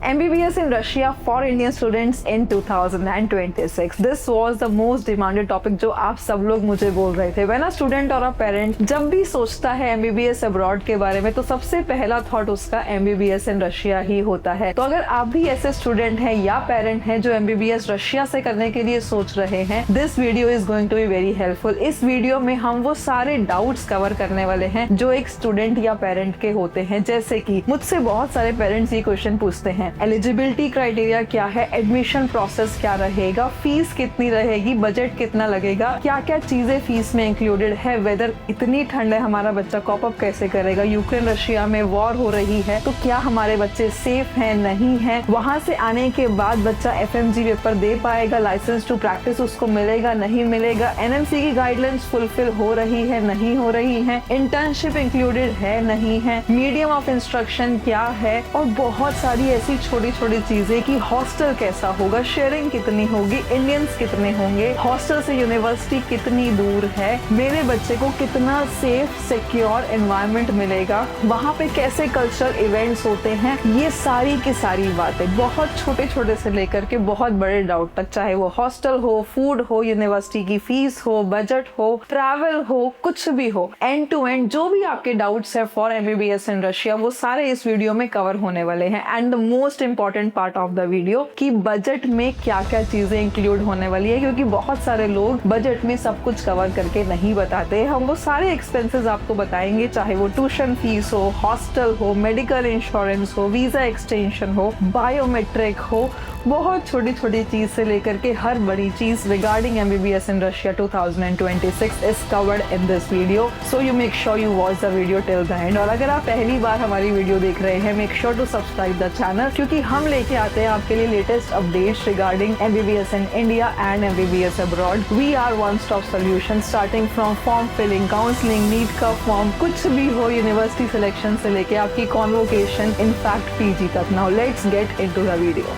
MBBS in Russia for Indian students in 2026. This was the most demanded topic जो आप सब लोग मुझे बोल रहे थे. When a student और a parent जब भी सोचता है MBBS abroad के बारे में तो सबसे पहला थॉट उसका MBBS in Russia ही होता है. तो अगर आप भी ऐसे स्टूडेंट हैं या पेरेंट हैं जो MBBS रशिया से करने के लिए सोच रहे हैं, this video is going to be very helpful. इस वीडियो में हम वो सारे डाउट्स कवर करने वाले हैं जो एक स्टूडेंट या पेरेंट के होते हैं. जैसे कि मुझसे बहुत सारे पेरेंट्स ये क्वेश्चन पूछते हैं, एलिजिबिलिटी क्राइटेरिया क्या है, एडमिशन प्रोसेस क्या रहेगा, फीस कितनी रहेगी, बजट कितना लगेगा, क्या क्या चीजें फीस में इंक्लूडेड है, वेदर इतनी ठंड है हमारा बच्चा कॉप अप कैसे करेगा, यूक्रेन रशिया में वॉर हो रही है तो क्या हमारे बच्चे सेफ हैं नहीं है, वहां से आने के बाद बच्चा FMG पेपर दे पाएगा, लाइसेंस टू प्रैक्टिस उसको मिलेगा नहीं मिलेगा, NMC की गाइडलाइंस फुलफिल हो रही है नहीं हो रही है, इंटर्नशिप इंक्लूडेड है नहीं है, मीडियम ऑफ इंस्ट्रक्शन क्या है, और बहुत सारी ऐसी छोटी छोटी चीजें कि हॉस्टल कैसा होगा, शेयरिंग कितनी होगी, इंडियंस कितने होंगे, हॉस्टल से यूनिवर्सिटी कितनी दूर है, मेरे बच्चे को कितना सेफ सिक्योर एनवायरनमेंट मिलेगा, वहाँ पे कैसे कल्चरल इवेंट्स होते हैं, ये सारी की सारी बातें बहुत छोटे छोटे से लेकर के बहुत बड़े डाउट तक, चाहे वो हॉस्टल हो, फूड हो, यूनिवर्सिटी की फीस हो, बजट हो, ट्रैवल हो, कुछ भी हो, एंड टू एंड जो भी आपके डाउट्स है फॉर MBBS इन रशिया वो सारे इस वीडियो में कवर होने वाले हैं. And the most important part of the video कि बजट में क्या क्या चीजें इंक्लूड होने वाली है, क्योंकि बहुत सारे लोग बजट में सब कुछ कवर करके नहीं बताते. हम वो सारे एक्सपेंसेस आपको बताएंगे, चाहे वो ट्यूशन फीस हो, हॉस्टल हो, मेडिकल इंश्योरेंस हो, वीजा एक्सटेंशन हो, बायोमेट्रिक हो, बहुत छोटी छोटी चीज से लेकर के हर बड़ी चीज regarding MBBS in Russia 2026 is covered in this video. So you make sure you watch the video till the end. और अगर आप पहली बार हमारी वीडियो देख रहे हैं, make sure to subscribe the channel क्योंकि हम लेके आते हैं आपके लिए latest updates regarding MBBS in India and MBBS abroad. We are one stop solution starting from form filling, counseling, NEET का फॉर्म, कुछ भी हो, यूनिवर्सिटी सिलेक्शन से लेके आपकी कॉन्वोकेशन, इनफैक्ट PG तक. Now let's get into the video.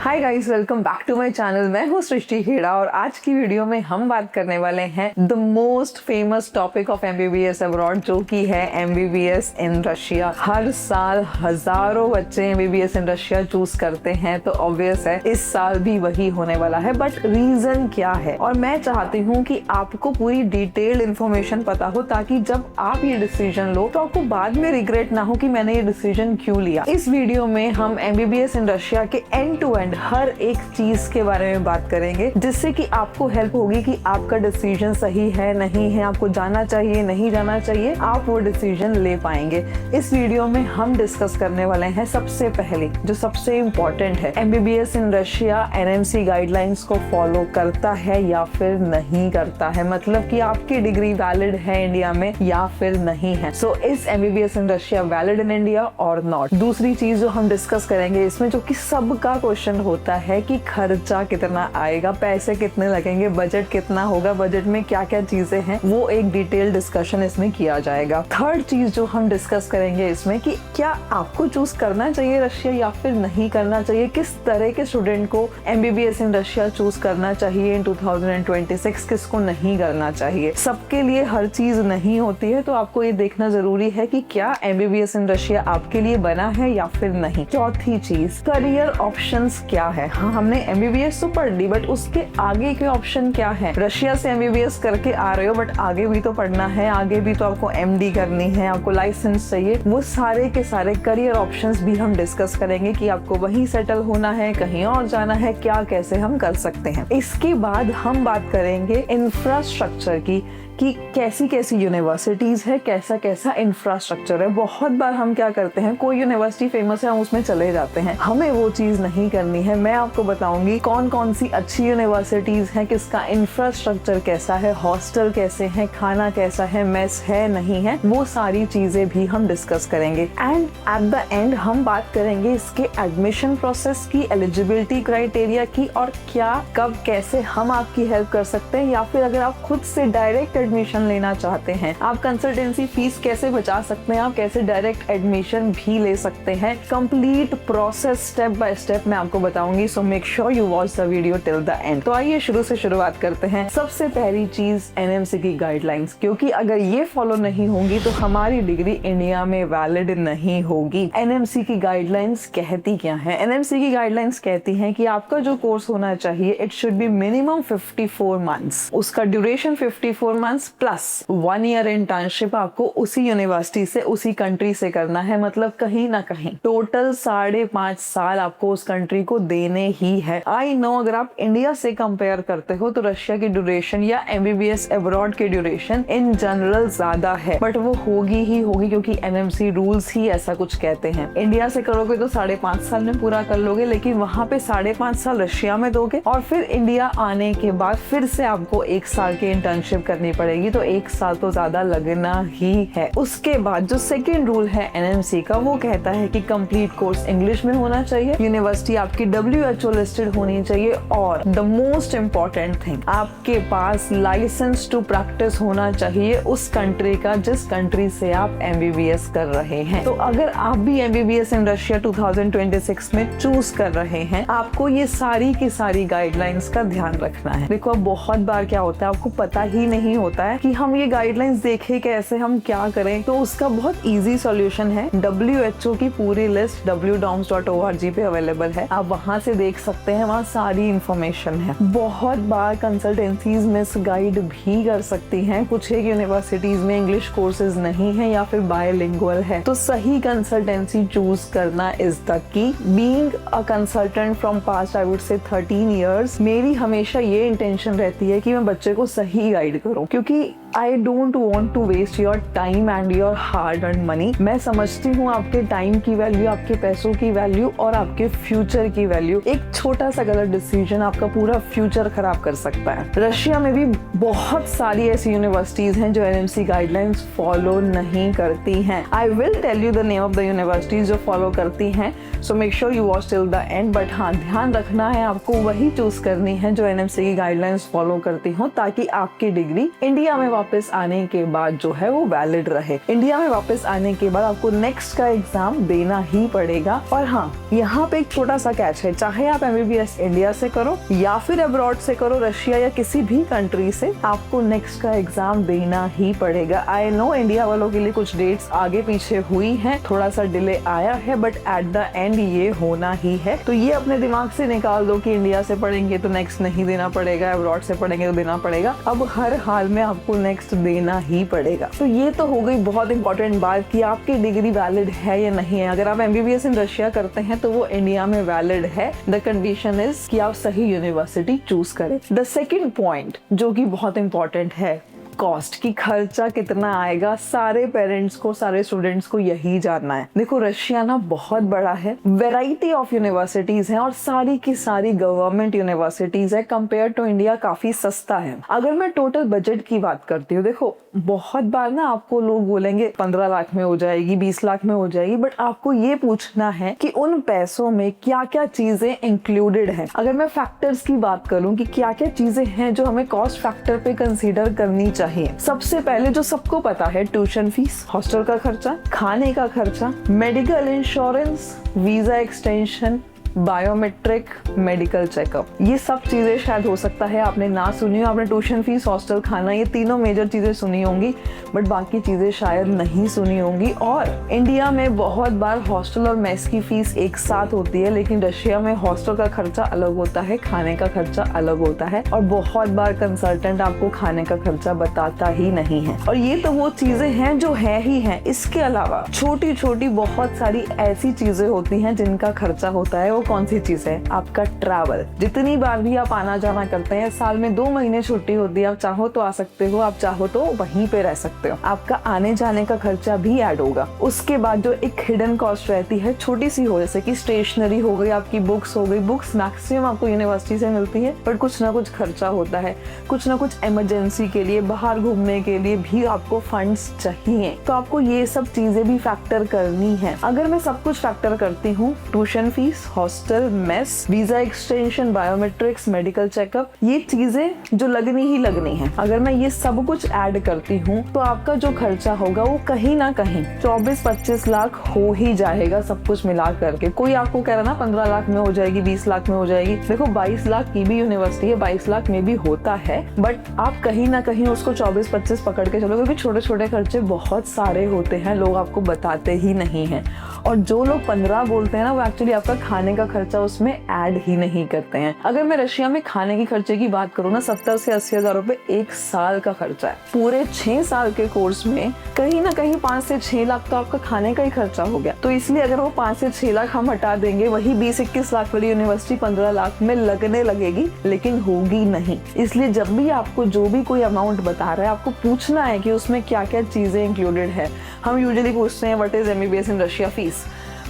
Hi guys, welcome back to my channel. मैं हूँ सृष्टि खेड़ा और आज की वीडियो में हम बात करने वाले हैं the most famous topic of MBBS abroad, जो कि है MBBS इन रशिया. हर साल हजारों बच्चे MBBS इन रशिया चूज करते हैं, तो ऑब्वियस है इस साल भी वही होने वाला है. बट रीजन क्या है, और मैं चाहती हूँ कि आपको पूरी डिटेल्ड इन्फॉर्मेशन पता हो ताकि जब आप ये डिसीजन लो तो आपको बाद में रिग्रेट ना हो कि मैंने ये डिसीजन क्यों लिया. इस वीडियो में हम MBBS इन रशिया के एंड टू एंड हर एक चीज के बारे में बात करेंगे, जिससे कि आपको हेल्प होगी कि आपका डिसीजन सही है नहीं है, आपको जाना चाहिए नहीं जाना चाहिए, आप वो डिसीजन ले पाएंगे. इस वीडियो में हम डिस्कस करने वाले हैं सबसे पहले जो सबसे इम्पोर्टेंट है, MBBS in Russia NMC guidelines को फॉलो करता है या फिर नहीं करता है, मतलब कि आपकी डिग्री वैलिड है इंडिया में या फिर नहीं है. So is MBBS in Russia valid in India और नॉट. दूसरी चीज जो हम डिस्कस करेंगे इसमें, जो कि सबका क्वेश्चन होता है कि खर्चा कितना आएगा, पैसे कितने लगेंगे, बजट कितना होगा, बजट में क्या क्या चीजें हैं, वो एक डिटेल डिस्कशन इसमें किया जाएगा. थर्ड चीज जो हम डिस्कस करेंगे इसमें कि क्या आपको चूज करना चाहिए रशिया या फिर नहीं करना चाहिए, किस तरह के स्टूडेंट को MBBS इन रशिया चूज करना चाहिए इन 2026, किसको नहीं करना चाहिए. सबके लिए हर चीज नहीं होती है, तो आपको ये देखना जरूरी है कि क्या MBBS इन रशिया आपके लिए बना है या फिर नहीं. चौथी चीज, करियर ऑप्शंस क्या है. हाँ, हमने MBBS तो पढ़ ली, बट उसके आगे के ऑप्शन क्या है. रशिया से MBBS करके आ रहे हो, बट आगे भी तो पढ़ना है, आगे भी तो आपको MD करनी है, आपको लाइसेंस चाहिए. वो सारे के सारे करियर ऑप्शंस भी हम डिस्कस करेंगे कि आपको वहीं सेटल होना है, कहीं और जाना है, क्या कैसे हम कर सकते हैं. इसके बाद हम बात करेंगे इंफ्रास्ट्रक्चर की कि कैसी कैसी यूनिवर्सिटीज है, कैसा कैसा इंफ्रास्ट्रक्चर है. बहुत बार हम क्या करते हैं, कोई यूनिवर्सिटी फेमस है हम उसमें चले जाते हैं, हमें वो चीज नहीं करनी है. मैं आपको बताऊंगी कौन कौन सी अच्छी यूनिवर्सिटीज हैं, किसका इंफ्रास्ट्रक्चर कैसा है, हॉस्टल कैसे हैं, खाना कैसा है, मेस है नहीं है, वो सारी चीजें भी हम डिस्कस करेंगे. एंड एट द एंड हम बात करेंगे इसके एडमिशन प्रोसेस की, एलिजिबिलिटी क्राइटेरिया की, और क्या कब कैसे हम आपकी हेल्प कर सकते हैं, या फिर अगर आप खुद से डायरेक्ट एडमिशन लेना चाहते हैं, आप कंसल्टेंसी फीस कैसे बचा सकते हैं, आप कैसे डायरेक्ट एडमिशन भी ले सकते हैं, complete process step by step मैं आपको बताऊंगी। सो make sure you watch the video till the and. तो आइए शुरू से शुरुआत करते हैं। सबसे पहली चीज एनएमसी की गाइडलाइंस, क्योंकि अगर ये फॉलो नहीं होंगी तो हमारी डिग्री इंडिया में वैलिड नहीं होगी। एनएमसी की गाइडलाइंस कहती क्या है? एनएमसी की गाइडलाइंस कहती हैं कि आपका जो कोर्स होना चाहिए it should be minimum 54 months, उसका duration 54 months plus 1 year internship आपको उसी यूनिवर्सिटी से उसी कंट्री से करना है, मतलब कहीं ना कहीं टोटल 5.5 साल आपको उस कंट्री को देने ही है। आई नो अगर आप इंडिया से कंपेयर करते हो तो रशिया की ड्यूरेशन या एमबीबीएस अब्रॉड की ड्यूरेशन इन जनरल ज्यादा है, बट वो होगी ही होगी क्योंकि एनएमसी रूल्स ही ऐसा कुछ कहते हैं। इंडिया से करोगे तो 5.5 साल में पूरा कर लोगे, लेकिन वहां पे 5.5 साल रशिया में दोगे और फिर इंडिया आने के बाद फिर से आपको 1 साल की इंटर्नशिप करनी पड़ेगी, तो 1 साल तो ज्यादा लगना ही है। उसके बाद जो सेकेंड रूल है एनएमसी का, वो कहता है कि कंप्लीट कोर्स इंग्लिश में होना चाहिए, यूनिवर्सिटी आपकी WHO लिस्टेड होनी चाहिए और द मोस्ट इम्पोर्टेंट थिंग, आपके पास लाइसेंस टू प्रैक्टिस होना चाहिए उस कंट्री का जिस कंट्री से आप एमबीबीएस कर रहे हैं। तो अगर आप भी एमबीबीएस इन रशिया 2026 में चूज कर रहे हैं, आपको ये सारी की सारी गाइडलाइंस का ध्यान रखना है। देखो अब बहुत बार क्या होता है, आपको पता ही नहीं होता है कि हम ये गाइडलाइंस देखें कैसे, हम क्या करें। तो उसका बहुत इजी सॉल्यूशन है, WHO की पूरी लिस्ट wdoms.org पे अवेलेबल है, आप वहां से देख सकते हैं, वहाँ सारी इंफॉर्मेशन है। बहुत बार कंसल्टेंसीज मिस गाइड भी कर सकती हैं, कुछ एक यूनिवर्सिटीज में इंग्लिश कोर्सेज नहीं है या फिर बायलिंगुअल है, तो सही कंसल्टेंसी चूज करना is the key. Being a consultant from past I would से 13 इयर्स, मेरी हमेशा ये इंटेंशन रहती है कि मैं बच्चे को सही गाइड करूं, क्योंकि I don't want to waste your time and your hard earn money. मैं समझती हूँ आपके टाइम की वैल्यू, आपके पैसों की वैल्यू और आपके फ्यूचर की वैल्यू। एक छोटा सा गलत डिसीजन आपका पूरा फ्यूचर खराब कर सकता है। रशिया में भी बहुत सारी ऐसी यूनिवर्सिटीज हैं जो एनएमसी गाइडलाइंस फॉलो नहीं करती हैं। I will tell you the name of the universities जो फॉलो करती हैं, so make sure you watch till the end. But हाँ, ध्यान रखना है आपको वही चूज करनी है जो एनएमसी की गाइडलाइंस फॉलो करती हो, ताकि आपकी डिग्री इंडिया में वापस आने के बाद जो है वो वैलिड रहे। इंडिया में वापस आने के बाद आपको नेक्स्ट का एग्जाम देना ही पड़ेगा। और हाँ, यहाँ पे एक छोटा सा कैच है, चाहे आप एमबीबीएस इंडिया से करो या फिर अब्रॉड से करो, रशिया या किसी भी कंट्री से, आपको नेक्स्ट का एग्जाम देना ही पड़ेगा। आई नो इंडिया वालों के लिए कुछ डेट्स आगे पीछे हुई हैं, थोड़ा सा डिले आया है, बट एट द एंड ये होना ही है। तो ये अपने दिमाग से निकाल दो कि इंडिया से पढ़ेंगे तो नेक्स्ट नहीं देना पड़ेगा, अब्रॉड से पढ़ेंगे तो देना पड़ेगा। अब हर हाल में आपको नेक्स्ट देना ही पड़ेगा। तो ये तो हो गई बहुत इंपॉर्टेंट बात कि आपकी डिग्री वैलिड है या नहीं है। अगर आप एमबीबीएस इन रशिया करते हैं तो वो इंडिया में वैलिड है। द कंडीशन इज कि आप सही यूनिवर्सिटी चूज करें। द सेकंड पॉइंट जो कि बहुत इंपॉर्टेंट है, कॉस्ट की खर्चा कितना आएगा। सारे पेरेंट्स को, सारे स्टूडेंट्स को यही जानना है। देखो रशिया ना बहुत बड़ा है, वैरायटी ऑफ यूनिवर्सिटीज हैं और सारी की सारी गवर्नमेंट यूनिवर्सिटीज है। कंपेयर टू इंडिया काफी सस्ता है। अगर मैं टोटल बजट की बात करती हूँ, देखो बहुत बार ना आपको लोग बोलेंगे 15 लाख में हो जाएगी, 20 लाख में हो जाएगी, बट आपको ये पूछना है कि उन पैसों में क्या क्या चीजें इंक्लूडेड हैं। अगर मैं फैक्टर्स की बात करूँ कि क्या क्या चीजें हैं जो हमें कॉस्ट फैक्टर पे कंसीडर करनी चाहिए, सबसे पहले जो सबको पता है, ट्यूशन फीस, हॉस्टल का खर्चा, खाने का खर्चा, medical insurance, visa extension, biometric, medical checkup. ये सब चीजें शायद हो सकता है आपने ना सुनी हो। आपने ट्यूशन फीस, हॉस्टल, खाना, ये तीनों मेजर चीजें सुनी होंगी, बट बाकी चीजें शायद नहीं सुनी होंगी। और इंडिया में बहुत बार हॉस्टल और मेस की फीस एक साथ होती है, लेकिन रशिया में हॉस्टल का खर्चा अलग होता है, खाने का खर्चा अलग होता है, और बहुत बार कंसल्टेंट आपको खाने का खर्चा बताता ही नहीं है। और ये तो वो चीजें हैं जो है ही हैं। इसके अलावा छोटी छोटी बहुत सारी ऐसी चीजें होती हैं जिनका खर्चा होता है। कौन सी चीज है? आपका ट्रैवल। जितनी बार भी आप आना जाना करते हैं, साल में 2 महीने छुट्टी होती है, आप चाहो तो आ सकते हो, आप चाहो तो वहीं पे रह सकते हो। आपका आने जाने का खर्चा भी ऐड होगा। उसके बाद जो एक हिडन कॉस्ट रहती है, छोटी सी हो, जैसे कि स्टेशनरी हो गई, आपकी बुक्स हो गई। बुक्स मैक्सिमम आपको यूनिवर्सिटी से मिलती है, बट कुछ ना कुछ खर्चा होता है। कुछ ना कुछ इमरजेंसी के लिए, बाहर घूमने के लिए भी आपको फंड्स चाहिए, तो आपको ये सब चीजें भी फैक्टर करनी है। अगर मैं सब कुछ फैक्टर करती हूँ, tuition fees, hostel, mess, visa extension, biometrics, medical checkup, ये चीजें जो लगनी ही लगनी है। अगर मैं ये सब कुछ ऐड करती हूँ तो आपका जो खर्चा होगा वो कहीं ना कहीं 24-25 लाख हो ही जाएगा, सब कुछ मिला करके। कोई आपको कह रहा ना 15 लाख में हो जाएगी, 20 लाख में हो जाएगी, देखो 22 लाख की भी यूनिवर्सिटी है, 22 लाख में भी होता है, बट आप कहीं ना कहीं उसको 24-25 पकड़ के चलो, क्योंकि छोटे छोटे खर्चे बहुत सारे होते हैं, लोग आपको बताते ही नहीं है। और जो लोग 15 बोलते हैं ना, वो एक्चुअली आपका खाने का खर्चा उसमें ऐड ही नहीं करते हैं। अगर मैं रशिया में खाने की खर्चे की बात करूँ ना, 70 से 80 हजार रुपए एक साल का खर्चा है। पूरे 6 साल के कोर्स में कहीं ना कहीं 5 से 6 लाख तो आपका खाने का ही खर्चा हो गया। तो इसलिए अगर वो 5 से 6 लाख हम हटा देंगे, वही 20-21 लाख वाली यूनिवर्सिटी 15 लाख में लगने लगेगी, लेकिन होगी नहीं। इसलिए जब भी आपको जो भी कोई अमाउंट बता रहा है, आपको पूछना है कि उसमें क्या क्या चीजें इंक्लूडेड है। हम यूजुअली पूछते हैं what is MBBS in Russia fees,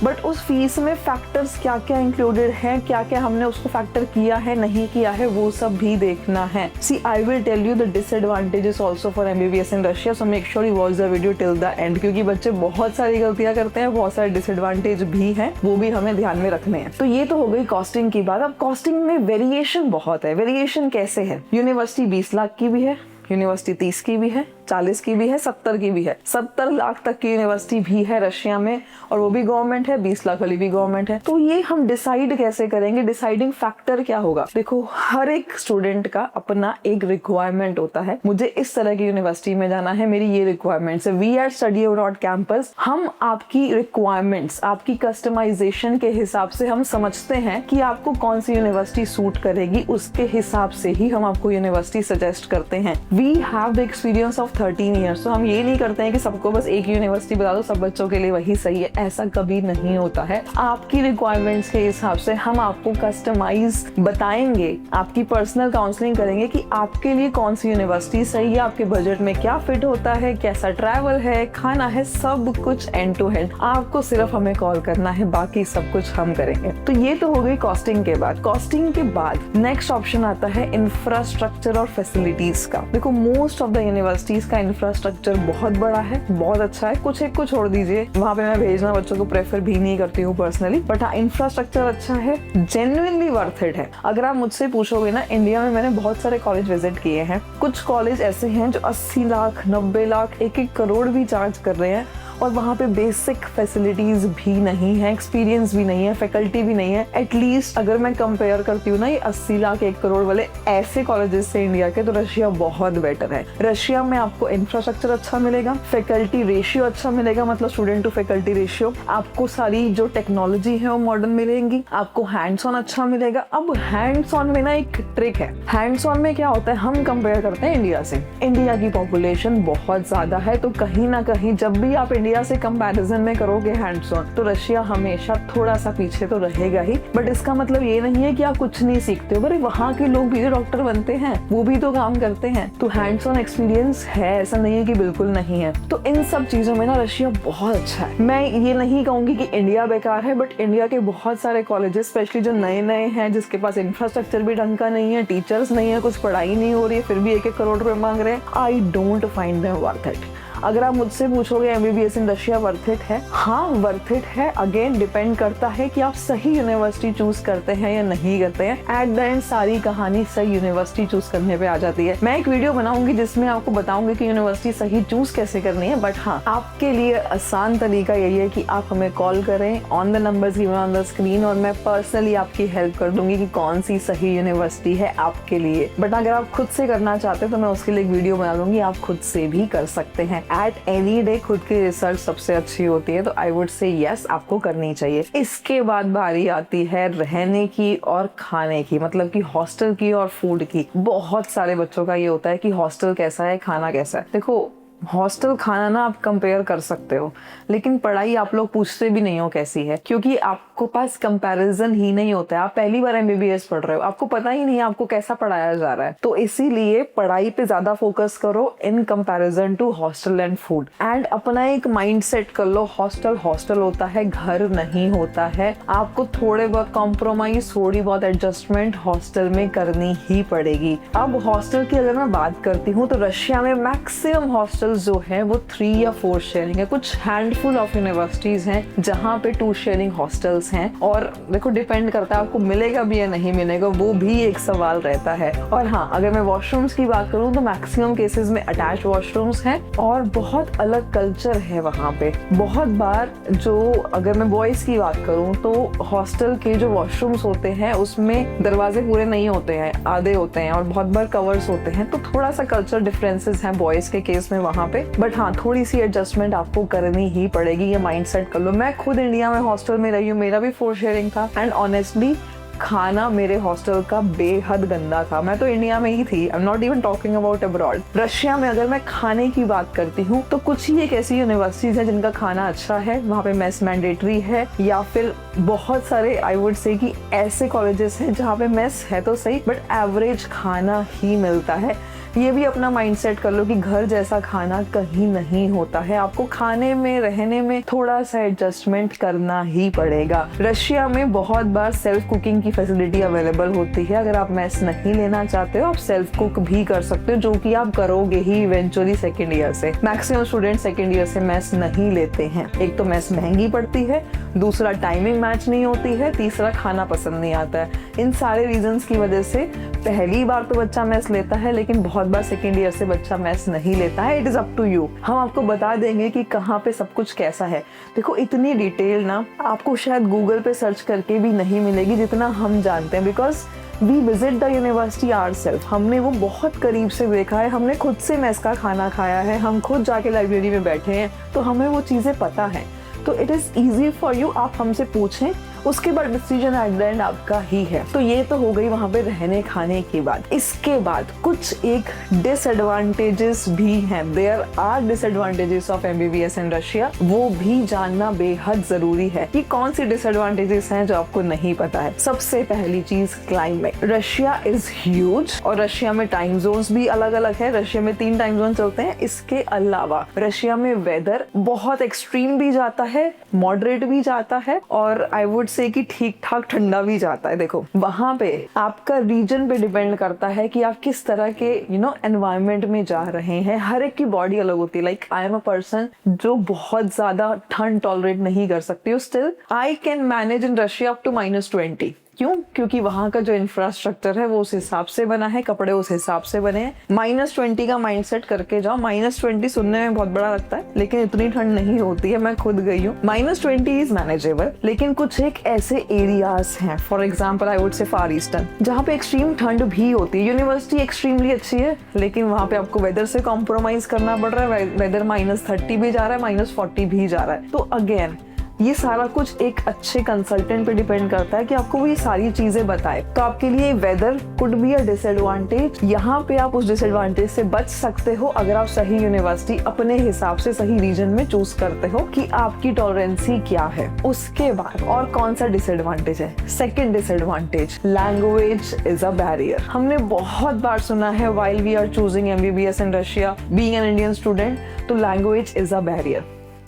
but उस फीस में फैक्टर्स क्या क्या इंक्लूडेड हैं, क्या क्या हमने उसको फैक्टर किया है, नहीं किया है, वो सब भी देखना है। See I will tell you the disadvantages also for MBBS in Russia, so make sure you watch the video till the end, क्योंकि बच्चे बहुत सारी गलतियां करते हैं, बहुत सारे डिसएडवांटेज भी हैं, वो भी हमें ध्यान में रखने हैं। तो ये तो हो गई कॉस्टिंग की बात। अब कॉस्टिंग में वेरिएशन बहुत है। वेरिएशन कैसे है? यूनिवर्सिटी 20 लाख की भी है, यूनिवर्सिटी 30 की भी है, 40 की भी है, 70 की भी है। 70 लाख तक की यूनिवर्सिटी भी है रशिया में, और वो भी गवर्नमेंट है, 20 लाख वाली भी गवर्नमेंट है। तो ये हम डिसाइड कैसे करेंगे? डिसाइडिंग फैक्टर क्या होगा? देखो, हर एक स्टूडेंट का अपना एक रिक्वायरमेंट होता है। मुझे इस तरह की यूनिवर्सिटी में जाना है, मेरी ये रिक्वायरमेंट्स है। We at study abroad campus, हम आपकी रिक्वायरमेंट्स, आपकी कस्टमाइजेशन के हिसाब से हम समझते हैं कि आपको कौन सी यूनिवर्सिटी सूट करेगी, उसके हिसाब से ही हम आपको यूनिवर्सिटी सजेस्ट करते हैं। We have the experience of 13 years, तो हम ये नहीं करते हैं कि सबको बस एक यूनिवर्सिटी बता दो, सब बच्चों के लिए वही सही है, ऐसा कभी नहीं होता है। आपकी रिक्वायरमेंट्स के हिसाब से हम आपको कस्टमाइज बताएंगे, आपकी पर्सनल काउंसलिंग करेंगे कि आपके लिए कौन सी यूनिवर्सिटी सही है, आपके बजट में क्या फिट होता है, कैसा ट्रैवल है, खाना है, सब कुछ एंड टू एंड। आपको सिर्फ हमें कॉल करना है, बाकी सब कुछ हम करेंगे। तो ये तो हो गई कॉस्टिंग के बाद। कॉस्टिंग के बाद नेक्स्ट ऑप्शन आता है इंफ्रास्ट्रक्चर और फैसिलिटीज का। देखो, मोस्ट ऑफ द यूनिवर्सिटीज का इंफ्रास्ट्रक्चर बहुत बड़ा है, बहुत अच्छा है। कुछ एक को छोड़ दीजिए, वहाँ पे मैं भेजना बच्चों को प्रेफर भी नहीं करती हूँ पर्सनली, बट हाँ, इंफ्रास्ट्रक्चर अच्छा है, जेन्युइनली वर्थ इट है। अगर आप मुझसे पूछोगे ना, इंडिया में मैंने बहुत सारे कॉलेज विजिट किए हैं। कुछ कॉलेज ऐसे हैं जो 80 लाख, 90 लाख, 1-1 करोड़ भी चार्ज कर रहे हैं, और वहाँ पे बेसिक फैसिलिटीज भी नहीं है, एक्सपीरियंस भी नहीं है, फैकल्टी भी नहीं है। एटलीस्ट अगर मैं कंपेयर करती हूँ ना ये 80 लाख 1 करोड़ वाले ऐसे कॉलेजेस से इंडिया के, तो रशिया बहुत बेटर है। रशिया में आपको इंफ्रास्ट्रक्चर अच्छा मिलेगा, फैकल्टी रेशियो अच्छा मिलेगा, मतलब स्टूडेंट टू फैकल्टी रेशियो, आपको सारी जो टेक्नोलॉजी है वो मॉडर्न मिलेंगी, आपको हैंड्स ऑन अच्छा मिलेगा। अब हैंड्स ऑन में ना एक ट्रिक है। हैंड्स ऑन में क्या होता है, हम कंपेयर करते हैं इंडिया से, इंडिया की पॉपुलेशन बहुत ज्यादा है, तो कहीं ना कहीं जब भी आप इंडिया से कंपैरिजन में करोगे हैंड्स ऑन, तो रशिया हमेशा थोड़ा सा पीछे तो रहेगा ही। बट इसका मतलब ये नहीं है कि आप कुछ नहीं सीखते हो, बट वहाँ के लोग भी डॉक्टर बनते हैं, वो भी तो काम करते हैं, तो हैंड्स ऑन एक्सपीरियंस है, ऐसा नहीं है कि बिल्कुल नहीं है। तो इन सब चीजों में ना रशिया बहुत अच्छा है। मैं ये नहीं कहूंगी कि इंडिया बेकार है, बट इंडिया के बहुत सारे कॉलेजेस, स्पेशली जो नए नए हैं, जिसके पास इंफ्रास्ट्रक्चर भी ढंग का नहीं है, टीचर्स नहीं है, कुछ पढ़ाई नहीं हो रही है, फिर भी 1-1 करोड़ रुपए मांग रहे हैं, I don't find them worth it. अगर आप मुझसे पूछोगे MBBS in Russia worth it है? हाँ, वर्थ इट है। अगेन डिपेंड करता है कि आप सही यूनिवर्सिटी चूज करते हैं या नहीं करते हैं। एट द एंड सारी कहानी सही यूनिवर्सिटी चूज करने पे आ जाती है। मैं एक वीडियो बनाऊंगी जिसमें आपको बताऊंगी कि यूनिवर्सिटी सही चूज कैसे करनी है, बट हाँ, आपके लिए आसान तरीका यही है कि आप हमें कॉल करें on the numbers given on the screen, और मैं पर्सनली आपकी हेल्प कर दूंगी कि कौन सी सही यूनिवर्सिटी है आपके लिए। बट अगर आप खुद से करना चाहते हैं तो मैं उसके लिए एक वीडियो बना दूंगी, आप खुद से भी कर सकते हैं। एट एनी डे खुद की रिसर्च सबसे अच्छी होती है, तो आई वुड से यस, आपको करनी चाहिए। इसके बाद बारी आती है रहने की और खाने की, मतलब कि हॉस्टल की और फूड की। बहुत सारे बच्चों का ये होता है कि हॉस्टल कैसा है, खाना कैसा है। देखो, हॉस्टल खाना ना आप कंपेयर कर सकते हो, लेकिन पढ़ाई आप लोग पूछते भी नहीं हो कैसी है, क्योंकि आपको पास कंपैरिजन ही नहीं होता है। आप पहली बार MBBS पढ़ रहे हो, आपको पता ही नहीं है आपको कैसा पढ़ाया जा रहा है, तो इसीलिए पढ़ाई पे ज्यादा फोकस करो in comparison to hostel and food. And अपना एक माइंड सेट कर लो, हॉस्टल हॉस्टल होता है, घर नहीं होता है। आपको थोड़े बहुत कॉम्प्रोमाइज, थोड़ी बहुत एडजस्टमेंट हॉस्टल में करनी ही पड़ेगी। अब हॉस्टल की अगर मैं बात करती हूँ तो रशिया में मैक्सिमम हॉस्टल हॉस्टल्स जो है वो 3 या 4 शेयरिंग है। कुछ हैंडफुल ऑफ यूनिवर्सिटीज हैं जहाँ पे 2 शेयरिंग हॉस्टल्स हैं, और देखो डिपेंड करता है आपको मिलेगा भी या नहीं मिलेगा, वो भी एक सवाल रहता है। और हाँ, अगर मैं वॉशरूम्स की बात करूँ तो मैक्सिमम केसेस में अटैच वॉशरूम्स हैं और बहुत अलग कल्चर है वहाँ पे। बहुत बार जो, अगर मैं बॉयज की बात करूँ तो हॉस्टल के जो वॉशरूम्स होते हैं उसमें दरवाजे पूरे नहीं होते हैं, आधे होते हैं, और बहुत बार कवर्स होते हैं, तो थोड़ा सा कल्चर डिफरेंसेस हैं बॉयज के केस में वहाँ पे। बट हाँ, थोड़ी सी एडजस्टमेंट आपको करनी ही पड़ेगी, ये माइंडसेट कर लो। मैं खुद इंडिया में हॉस्टल में रही हूँ, मेरा भी 4 शेयरिंग था, एंड ऑनेस्टली खाना मेरे हॉस्टल का बेहद गंदा था। मैं तो इंडिया में ही थी, I am not even talking about abroad. Russia में अगर मैं खाने की बात करती हूँ तो कुछ ही एक ऐसी यूनिवर्सिटीज है जिनका खाना अच्छा है, वहाँ पे मेस मैंडेटरी है, या फिर बहुत सारे आई वुड से कि ऐसे कॉलेजेस हैं जहाँ पे मेस है तो सही बट एवरेज खाना ही मिलता है। ये भी अपना माइंडसेट कर लो कि घर जैसा खाना कहीं नहीं होता है, आपको खाने में रहने में थोड़ा सा एडजस्टमेंट करना ही पड़ेगा। रशिया में बहुत बार सेल्फ कुकिंग की फैसिलिटी अवेलेबल होती है, अगर आप मेस नहीं लेना चाहते हो आप सेल्फ कुक भी कर सकते हो, जो कि आप करोगे ही इवेंचुअली सेकेंड ईयर से। मैक्सिमम स्टूडेंट सेकेंड ईयर से मेस नहीं लेते हैं। एक तो मेस महंगी पड़ती है, दूसरा टाइमिंग मैच नहीं होती है, तीसरा खाना पसंद नहीं आता है। इन सारे रीजंस की वजह से पहली बार तो बच्चा मेस लेता है, लेकिन बहुत बार सेकेंड ईयर से बच्चा मेस नहीं लेता है। It is up to you. हम आपको बता देंगे कि कहाँ पे सब कुछ कैसा है। देखो, इतनी डिटेल ना आपको शायद गूगल पे सर्च करके भी नहीं मिलेगी जितना हम जानते हैं, because we visit the university ourselves. हमने वो बहुत करीब से देखा है, हमने खुद से मेस का खाना खाया है, हम खुद जाके लाइब्रेरी में बैठे हैं, तो हमें वो चीज़ें पता है। तो it is easy for you, आप हमसे पूछें, उसके बाद डिसीजन एट द एंड आपका ही है। तो ये तो हो गई वहाँ पे रहने खाने की बात। इसके बाद कुछ एक डिसएडवांटेजेस भी हैं। There are disadvantages of MBBS in Russia, वो भी जानना बेहद जरूरी है कि कौन सी डिसएडवांटेजेस हैं जो आपको नहीं पता है। सबसे पहली चीज, क्लाइमेट। रशिया इज ह्यूज और रशिया में टाइम जोन्स भी अलग अलग है। रशिया में 3 टाइम जोन चलते हैं। इसके अलावा रशिया में वेदर बहुत एक्सट्रीम भी जाता है, मॉडरेट भी जाता है, और आई वुड से कि ठीक ठाक ठंडा भी जाता है। देखो, वहां पे आपका रीजन पे डिपेंड करता है कि आप किस तरह के एनवायरनमेंट में जा रहे हैं। हर एक की बॉडी अलग होती है। Like I am a person जो बहुत ज्यादा ठंड टॉलरेट नहीं कर सकती हूँ, still I can manage in Russia up to -20। क्यों? क्योंकि वहां का जो इंफ्रास्ट्रक्चर है वो उस हिसाब से बना है, कपड़े उस हिसाब से बने हैं। -20 का माइंडसेट करके जाओ। -20 सुनने में बहुत बड़ा लगता है, लेकिन इतनी ठंड नहीं होती है। मैं खुद गई हूँ। -20 इज मैनेजेबल, लेकिन कुछ एक ऐसे एरियाज हैं, फॉर एग्जाम्पल आई वुड से फार ईस्टर्न, जहाँ पे एक्सट्रीम ठंड भी होती है। यूनिवर्सिटी एक्सट्रीमली अच्छी है, लेकिन वहाँ पे आपको वेदर से कॉम्प्रोमाइज करना पड़ रहा है। वेदर -30 भी जा रहा है, -40 भी जा रहा है। तो अगेन ये सारा कुछ एक अच्छे कंसल्टेंट पे डिपेंड करता है कि आपको वो ये सारी चीजें बताए। तो आपके लिए weather could be a disadvantage. यहाँ पे आप उस डिसएडवांटेज से बच सकते हो अगर आप सही यूनिवर्सिटी अपने हिसाब से सही रीजन में चूज करते हो कि आपकी टॉलरेंसी क्या है। उसके बाद और कौन सा डिसएडवांटेज है? Second disadvantage, language is a barrier. हमने बहुत बार सुना है while we are choosing MBBS in Russia, being an Indian student, तो लैंग्वेज इज अ बैरियर।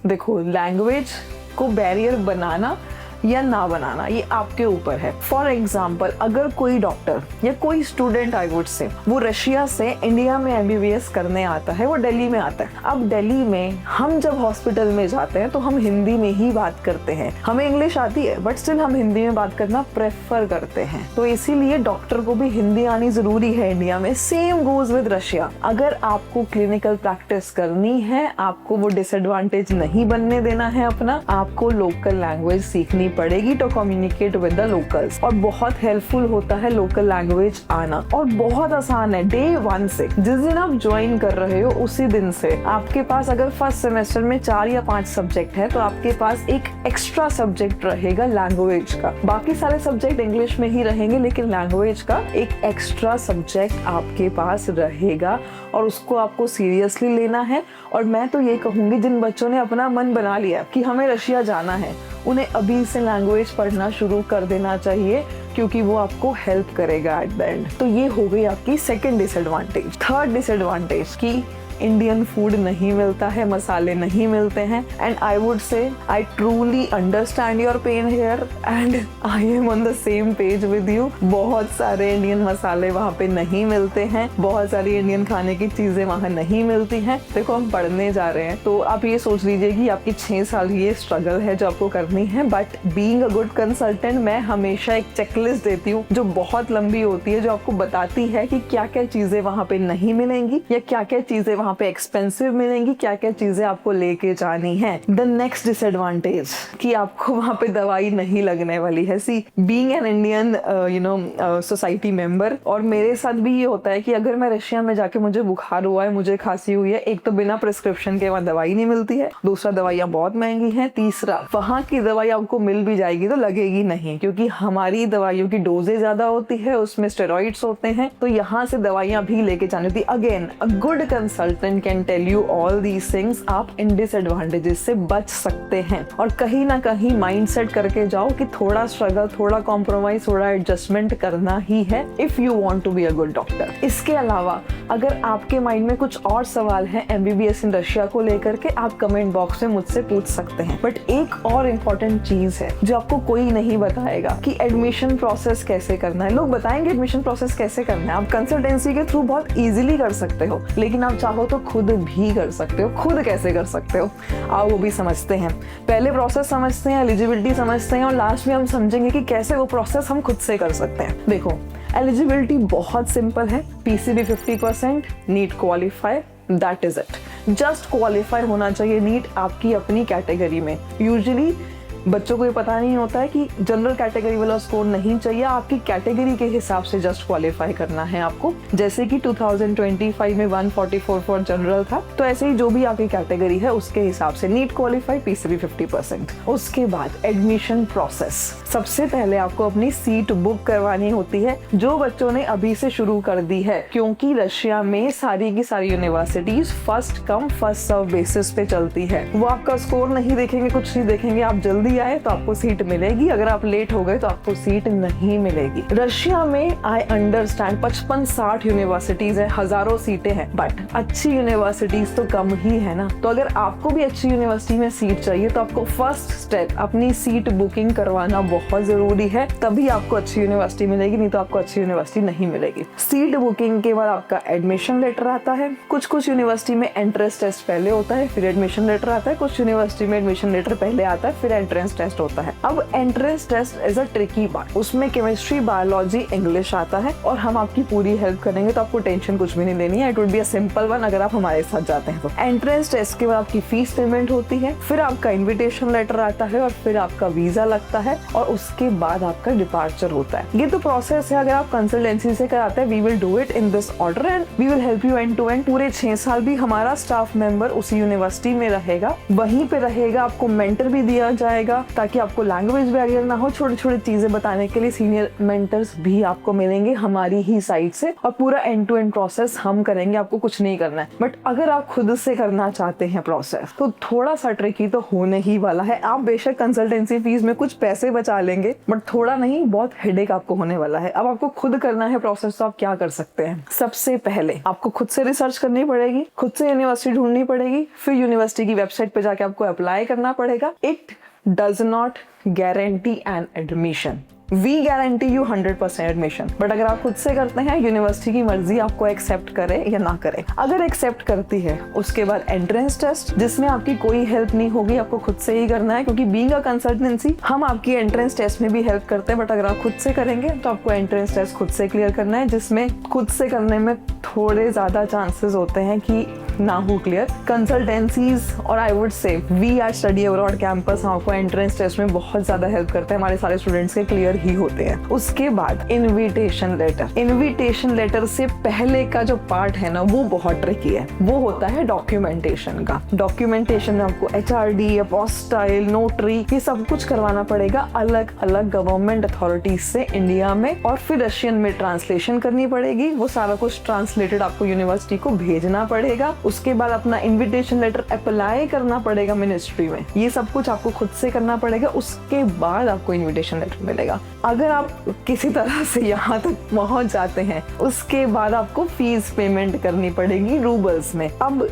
देखो, लैंग्वेज को बैरियर बनाना या ना बनाना ये आपके ऊपर है। फॉर एग्जाम्पल, अगर कोई डॉक्टर या कोई स्टूडेंट आई वुड से वो रशिया से इंडिया में एमबीबीएस करने आता है, वो दिल्ली में आता है। अब दिल्ली में हम जब हॉस्पिटल में जाते हैं तो हम हिंदी में ही बात करते हैं। हमें इंग्लिश आती है बट स्टिल हम हिंदी में बात करना प्रेफर करते हैं। तो इसीलिए डॉक्टर को भी हिंदी आनी जरूरी है इंडिया में। Same goes with Russia. अगर आपको क्लिनिकल प्रैक्टिस करनी है, आपको वो डिसएडवांटेज नहीं बनने देना है अपना, आपको लोकल लैंग्वेज सीखनी पड़ेगी to communicate with the locals. और बहुत हेल्पफुल होता है लोकल लैंग्वेज आना, और बहुत आसान है। डे 1 से, जिस दिन आप ज्वाइन कर रहे हो उसी दिन से आपके पास, अगर फर्स्ट सेमेस्टर में 4 या 5 सब्जेक्ट है तो आपके पास एक एक्स्ट्रा सब्जेक्ट रहेगा लैंग्वेज का। बाकी सारे सब्जेक्ट इंग्लिश में ही रहेंगे, लेकिन लैंग्वेज का एक एक्स्ट्रा सब्जेक्ट आपके पास रहेगा, और उसको आपको सीरियसली लेना है। और मैं तो ये कहूंगी, जिन बच्चों ने अपना मन बना लिया कि हमें रशिया जाना है, उन्हें अभी से लैंग्वेज पढ़ना शुरू कर देना चाहिए, क्योंकि वो आपको हेल्प करेगा एट द एंड। तो ये हो गई आपकी सेकंड डिसएडवांटेज। थर्ड डिसएडवांटेज कि इंडियन फूड नहीं मिलता है, मसाले नहीं मिलते हैं। And I would say I truly understand your pain here and I am on the same page with you. बहुत सारे इंडियन मसाले वहाँ पे नहीं मिलते हैं, बहुत सारी इंडियन खाने की चीजें वहाँ नहीं मिलती हैं। देखो हम पढ़ने जा रहे हैं तो आप ये सोच लीजिए कि आपकी 6 साल ये स्ट्रगल है जो आपको करनी है। But being a good consultant मैं हमेशा एक चेकलिस्ट देती हूँ जो बहुत लंबी होती है, जो आपको बताती है कि क्या क्या चीजें वहाँ पे नहीं मिलेंगी या क्या क्या चीजें वहाँ पे एक्सपेंसिव मिलेंगी, क्या क्या चीजें आपको लेके जानी है। द नेक्स्ट डिसएडवांटेज कि आपको वहाँ पे दवाई नहीं लगने वाली है। See being an Indian society member, और मेरे साथ भी ये होता है कि अगर मैं रशिया में जाके मुझे बुखार हुआ है, मुझे खांसी हुई है, एक तो बिना प्रिस्क्रिप्शन के वहाँ दवाई नहीं मिलती है, दूसरा दवाइयाँ बहुत महंगी हैं, तीसरा वहाँ की दवाई आपको मिल भी जाएगी तो लगेगी नहीं, क्योंकि हमारी दवाइयों की डोजेज ज्यादा होती है, उसमें स्टेरॉइड्स होते हैं, तो यहाँ से दवाइयाँ भी लेके जानी होती। Again a good consultant can tell you all these things. आप इन डिसएडवांटेजेस से बच सकते हैं और कहीं ना कहीं माइंड सेट करके जाओ कि थोड़ा स्ट्रगल, थोड़ा कॉम्प्रोमाइज, थोड़ा एडजस्टमेंट करना ही है if you want to be a good doctor. इसके अलावा अगर आपके माइंड में कुछ और सवाल है MBBS इन रशिया को लेकर के, आप कमेंट बॉक्स में मुझसे पूछ सकते हैं। बट एक और इम्पोर्टेंट चीज है जो आपको कोई नहीं बताएगा कि एडमिशन प्रोसेस कैसे करना है। लोग बताएंगे एडमिशन प्रोसेस कैसे करना है, आप कंसल्टेंसी के थ्रू बहुत इजीली कर सकते हो, लेकिन आप चाहो तो खुद भी कर सकते हो। खुद कैसे कर सकते हो आओ वो भी समझते हैं। पहले प्रोसेस समझते हैं, एलिजिबिलिटी समझते हैं, और लास्ट में हम समझेंगे कि कैसे वो प्रोसेस हम खुद से कर सकते हैं। देखो एलिजिबिलिटी बहुत सिंपल है, PCB 50%, NEET qualify, that is it. Just qualify होना चाहिए नीट आपकी अपनी कैटेगरी में। यूजुअली बच्चों को ये पता नहीं होता है कि जनरल कैटेगरी वाला स्कोर नहीं चाहिए, आपकी कैटेगरी के हिसाब से जस्ट क्वालिफाई करना है आपको। जैसे कि 2025 में 144 फॉर जनरल था, तो ऐसे ही जो भी आपकी कैटेगरी है उसके हिसाब से नीट क्वालिफाई, PCB 50%। उसके बाद एडमिशन प्रोसेस, सबसे पहले आपको अपनी सीट बुक करवानी होती है, जो बच्चों ने अभी से शुरू कर दी है, क्योंकि रशिया में सारी की सारी universities first come first serve basis पे चलती है। वो आपका स्कोर नहीं देखेंगे, कुछ नहीं देखेंगे, आप जल्दी आए तो आपको सीट मिलेगी, अगर आप लेट हो गए तो आपको सीट नहीं मिलेगी। रशिया में आई अंडरस्टैंड 55-60 यूनिवर्सिटीज है, हजारों सीटें हैं, बट अच्छी यूनिवर्सिटीज तो कम ही है ना। तो अगर आपको भी अच्छी यूनिवर्सिटी में सीट चाहिए तो आपको फर्स्ट स्टेप अपनी सीट बुकिंग करवाना बहुत जरूरी है, तभी आपको अच्छी यूनिवर्सिटी मिलेगी, नहीं तो आपको अच्छी यूनिवर्सिटी नहीं मिलेगी। सीट बुकिंग के बाद आपका एडमिशन लेटर आता है। कुछ यूनिवर्सिटी में एंट्रेंस टेस्ट पहले होता है, फिर एडमिशन लेटर आता है। कुछ यूनिवर्सिटी में एडमिशन लेटर पहले आता है, फिर एंट्रेंस टेस्ट होता है। अब entrance test is a tricky part, उसमें केमिस्ट्री, बायोलॉजी, इंग्लिश आता है, और हम आपकी पूरी हेल्प करेंगे, तो आपको टेंशन कुछ भी नहीं लेनी है। It would be a simple one अगर आप हमारे साथ जाते हैं तो। एंट्रेंस टेस्ट के बाद आपकी फीस पेमेंट होती है, फिर आपका इन्विटेशन लेटर आता है, और फिर आपका वीजा लगता है, और उसके बाद आपका डिपार्चर होता है। ये तो प्रोसेस है। अगर आप कंसल्टेंसी से कराते हैं, we will do it in this order and we will help you end to end. पूरे 6 साल भी हमारा स्टाफ मेंबर उसी यूनिवर्सिटी में रहेगा, वहीं पे रहेगा, आपको मेंटर भी दिया जाएगा ताकि आपको लैंग्वेज बैरियर ना हो। छोटी छोटी चीजें बताने के लिए सीनियर मेंटर्स भी आपको मिलेंगे हमारी ही साइड से, और पूरा एंड टू एंड प्रोसेस हम करेंगे, आपको कुछ नहीं करना है। बट अगर आप खुद से करना चाहते हैं प्रोसेस, तो थोड़ा सा ट्रिकी तो होने ही वाला है। आप बेशक कंसल्टेंसी फीस में कुछ पैसे बचा लेंगे, बट थोड़ा नहीं, बहुत हेडेक आपको होने वाला है। अब आपको खुद करना है प्रोसेस, तो आप क्या कर सकते हैं? सबसे पहले आपको खुद से रिसर्च करनी पड़ेगी, खुद से यूनिवर्सिटी ढूंढनी पड़ेगी, फिर यूनिवर्सिटी की वेबसाइट पे जाके आपको अप्लाई करना पड़ेगा। It does not guarantee an admission. We guarantee you 100% admission, but अगर आप खुद से करते हैं, यूनिवर्सिटी की मर्जी आपको एक्सेप्ट करे या ना करे। अगर एक्सेप्ट करती है, उसके बाद एंट्रेंस टेस्ट, जिसमें आपकी कोई हेल्प नहीं होगी, आपको खुद से ही करना है, क्योंकि बीइंग अ कंसल्टेंसी हम आपकी एंट्रेंस टेस्ट में भी हेल्प करते हैं, बट अगर आप खुद से करेंगे तो आपको एंट्रेंस टेस्ट खुद से क्लियर करना है, जिसमें खुद से करने में थोड़े ज्यादा चांसेस होते हैं कि ना हो क्लियर। कंसल्टेंसीज और I would say we are study abroad campus आपको एंट्रेंस टेस्ट में बहुत ज्यादा हेल्प करते हैं, हमारे सारे स्टूडेंट्स के क्लियर ही होते हैं। उसके बाद इनविटेशन लेटर। इनविटेशन लेटर से पहले का जो पार्ट है ना, वो बहुत ट्रिकी है, वो होता है डॉक्यूमेंटेशन का। डॉक्यूमेंटेशन में आपको HRD, अपोस्टाइल, नोटरी, ये सब कुछ करवाना पड़ेगा अलग अलग गवर्नमेंट अथॉरिटीज से इंडिया में, और फिर रशियन में ट्रांसलेशन करनी पड़ेगी। वो सारा कुछ ट्रांसलेटेड आपको यूनिवर्सिटी को भेजना पड़ेगा, उसके बाद अपना इन्विटेशन लेटर अप्लाई करना पड़ेगा मिनिस्ट्री में, ये सब कुछ आपको खुद से करना पड़ेगा, उसके बाद आपको इन्विटेशन लेटर मिलेगा। अगर आप किसी तरह से यहाँ तक पहुँच जाते हैं, उसके बाद आपको फीस पेमेंट करनी पड़ेगी रूबल्स में। अब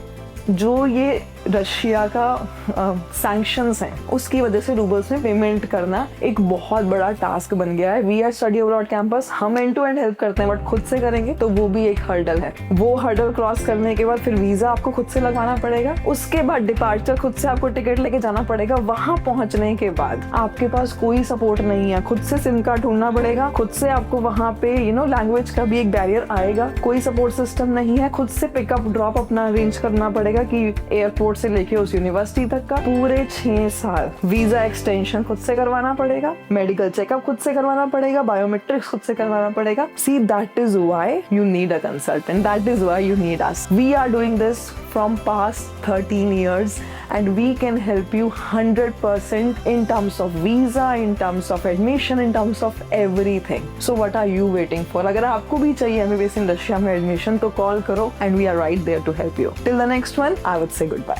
जो ये रशिया का सैंक्शंस हैं, उसकी वजह से रूबल्स में पेमेंट करना एक बहुत बड़ा टास्क बन गया है। We are study abroad campus, हम एंड टू एंड हेल्प करते हैं, बट खुद से करेंगे तो वो भी एक हर्डल है। वो हर्डल क्रॉस करने के बाद फिर वीजा आपको खुद से लगवाना पड़ेगा, उसके बाद डिपार्चर खुद से आपको टिकट लेके जाना पड़ेगा। वहां पहुंचने के बाद आपके पास कोई सपोर्ट नहीं है, खुद से सिम कार्ड ढूंढना पड़ेगा, खुद से आपको वहां पे लैंग्वेज का भी एक बैरियर आएगा, कोई सपोर्ट सिस्टम नहीं है, खुद से पिकअप ड्रॉप अपना अरेंज करना पड़ेगा कि एयरपोर्ट से लेके उस यूनिवर्सिटी तक का। पूरे 6 साल वीजा एक्सटेंशन खुद से करवाना पड़ेगा, मेडिकल चेकअप खुद से करवाना पड़ेगा, बायोमेट्रिक्स खुद से करवाना पड़ेगा। See that is why you need a consultant, that is why you need us. We are doing this from past 13 years and we can help you 100% in terms of visa, in terms of admission, in terms of everything. So what are you waiting for? अगर आपको भी चाहिए MBBS in Russia में admission तो call करो and we are right there to help you. Till the next one, I would say goodbye.